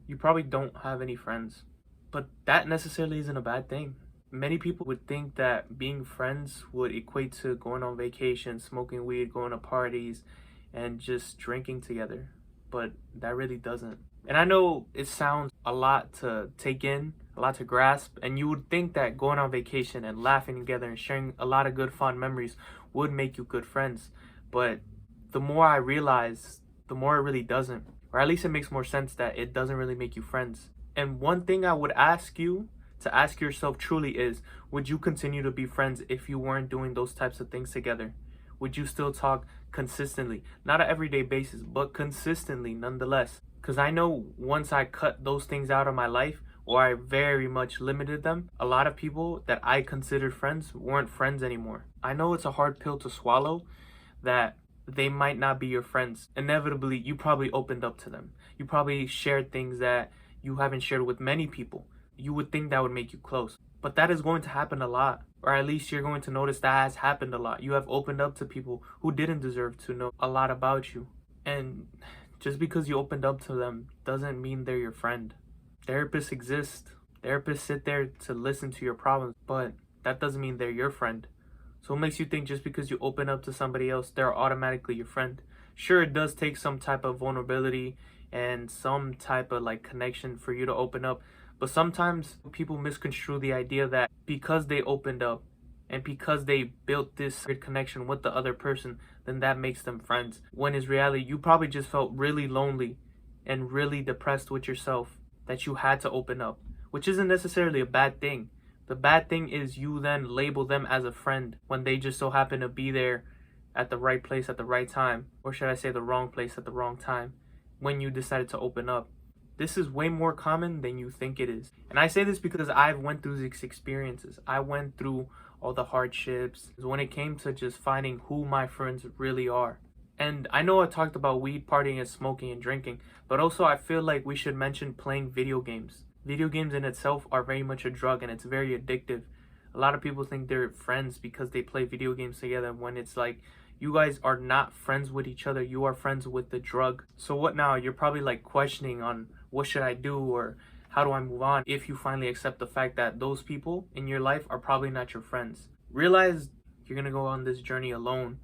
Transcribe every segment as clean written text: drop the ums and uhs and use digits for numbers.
you probably don't have any friends. But that necessarily isn't a bad thing. Many people would think that being friends would equate to going on vacation, smoking weed, going to parties, and just drinking together. But that really doesn't. And I know it sounds a lot to take in, a lot to grasp, and you would think that going on vacation and laughing together and sharing a lot of good, fond memories would make you good friends. But the more I realize, the more it really doesn't. Or at least it makes more sense that it doesn't really make you friends. And one thing I would ask you to ask yourself truly is, would you continue to be friends if you weren't doing those types of things together? Would you still talk consistently? Not an everyday basis, but consistently nonetheless. Because I know once I cut those things out of my life, or I very much limited them, a lot of people that I considered friends weren't friends anymore. I know it's a hard pill to swallow that they might not be your friends. Inevitably, you probably opened up to them. You probably shared things that you haven't shared with many people. You would think that would make you close. But that is going to happen a lot. Or at least you're going to notice that has happened a lot. You have opened up to people who didn't deserve to know a lot about you. And just because you opened up to them doesn't mean they're your friend. Therapists exist. Therapists sit there to listen to your problems, but that doesn't mean they're your friend. So it makes you think just because you open up to somebody else, they're automatically your friend. Sure, it does take some type of vulnerability and some type of like connection for you to open up. But sometimes people misconstrue the idea that because they opened up and because they built this good connection with the other person, then that makes them friends. When in reality, you probably just felt really lonely and really depressed with yourself that you had to open up, which isn't necessarily a bad thing. The bad thing is you then label them as a friend when they just so happen to be there at the right place at the right time, or should I say the wrong place at the wrong time, when you decided to open up. This is way more common than you think it is. And I say this because I've went through these experiences. I went through all the hardships when it came to just finding who my friends really are. And I know I talked about weed, partying, and smoking and drinking, but also I feel like we should mention playing video games. Video games in itself are very much a drug and it's very addictive. A lot of people think they're friends because they play video games together when it's like you guys are not friends with each other, you are friends with the drug. So what now? You're probably like questioning on what should I do or how do I move on if you finally accept the fact that those people in your life are probably not your friends. Realize you're gonna go on this journey alone,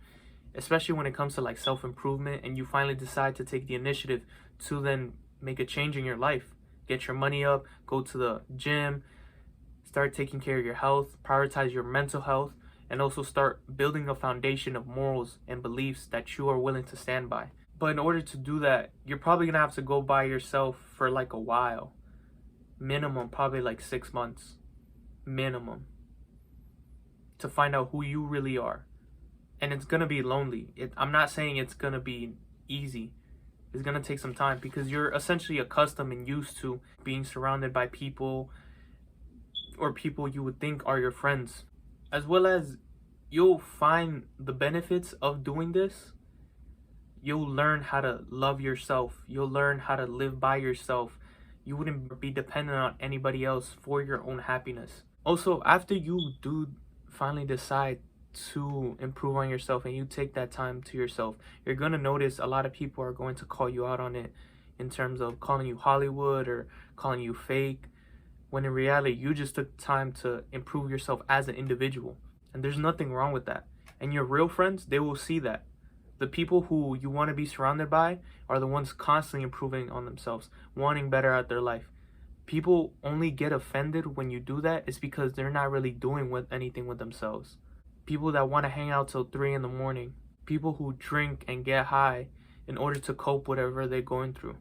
especially when it comes to like self-improvement and you finally decide to take the initiative to then make a change in your life. Get your money up, go to the gym, start taking care of your health, prioritize your mental health, and also start building a foundation of morals and beliefs that you are willing to stand by. But in order to do that, you're probably gonna have to go by yourself for like a while. Minimum, probably like 6 months. Minimum. To find out who you really are. And it's gonna be lonely. I'm not saying it's gonna be easy. It's gonna take some time because you're essentially accustomed and used to being surrounded by people or people you would think are your friends. As well as you'll find the benefits of doing this. You'll learn how to love yourself. You'll learn how to live by yourself. You wouldn't be dependent on anybody else for your own happiness. Also, after you do finally decide to improve on yourself and you take that time to yourself, you're going to notice a lot of people are going to call you out on it in terms of calling you Hollywood or calling you fake, when in reality you just took time to improve yourself as an individual, and there's nothing wrong with that. And your real friends, they will see that. The people who you want to be surrounded by are the ones constantly improving on themselves, wanting better at their life. People only get offended when you do that is because they're not really doing anything with themselves. People that want to hang out till 3 in the morning. People who drink and get high in order to cope whatever they're going through.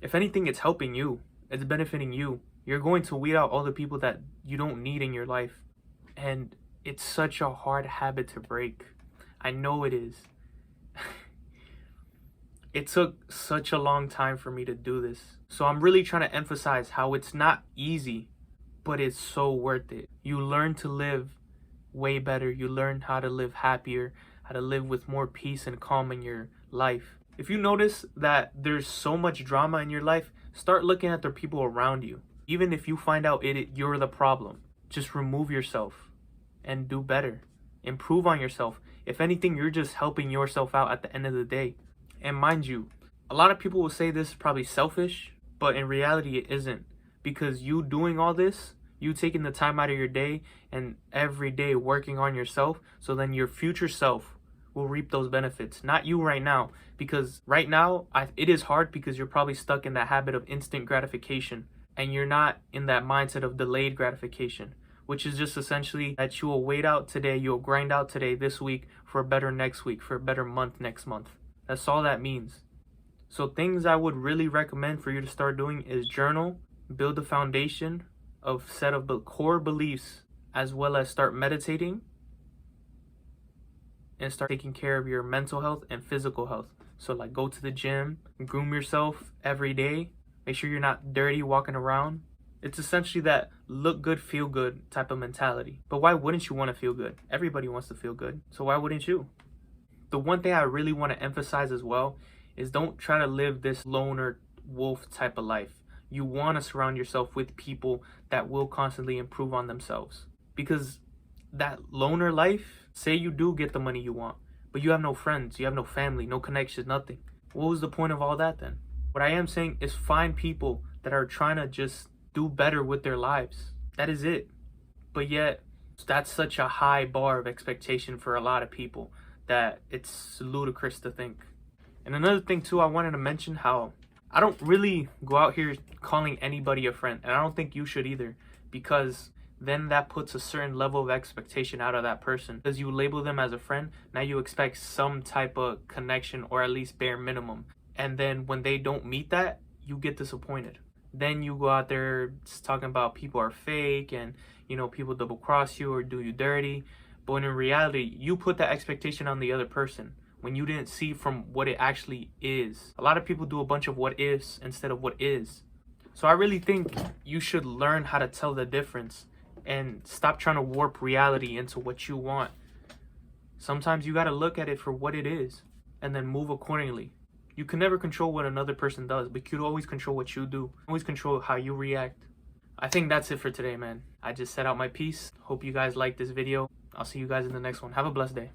If anything, it's helping you. It's benefiting you. You're going to weed out all the people that you don't need in your life. And it's such a hard habit to break. I know it is. It took such a long time for me to do this. So I'm really trying to emphasize how it's not easy, but it's so worth it. You learn to live way better. You learn how to live happier, how to live with more peace and calm in your life. If you notice that there's so much drama in your life, start looking at the people around you. Even if you find out you're the problem, just remove yourself and do better. Improve on yourself. If anything, you're just helping yourself out at the end of the day. And mind you, a lot of people will say this is probably selfish, But in reality, it isn't. Because you doing all this, you taking the time out of your day and every day working on yourself, so then your future self will reap those benefits. Not you right now. Because right now, it is hard because you're probably stuck in that habit of instant gratification. And you're not in that mindset of delayed gratification, which is just essentially that you will wait out today, you'll grind out today, this week, for a better next week, for a better month next month. That's all that means. So things I would really recommend for you to start doing is journal, build a foundation of set of the core beliefs, as well as start meditating and start taking care of your mental health and physical health. So like go to the gym, groom yourself every day, make sure you're not dirty walking around. It's essentially that look good, feel good type of mentality. But why wouldn't you want to feel good? Everybody wants to feel good. So why wouldn't you? The one thing I really want to emphasize as well is don't try to live this loner wolf type of life. You want to surround yourself with people that will constantly improve on themselves. Because that loner life, say you do get the money you want, but you have no friends, you have no family, no connections, nothing. What was the point of all that then? What I am saying is find people that are trying to just do better with their lives. That is it. But yet, that's such a high bar of expectation for a lot of people that it's ludicrous to think. And another thing too, I wanted to mention how I don't really go out here calling anybody a friend, and I don't think you should either, because then that puts a certain level of expectation out of that person. Because you label them as a friend, now you expect some type of connection, or at least bare minimum. And then when they don't meet that, you get disappointed. Then you go out there talking about people are fake and, you know, people double cross you or do you dirty. But in reality, you put that expectation on the other person when you didn't see from what it actually is. A lot of people do a bunch of what ifs instead of what is. So I really think you should learn how to tell the difference and stop trying to warp reality into what you want. Sometimes you got to look at it for what it is and then move accordingly. You can never control what another person does, but you can always control what you do. Always control how you react. I think that's it for today, man. I just set out my piece. Hope you guys liked this video. I'll see you guys in the next one. Have a blessed day.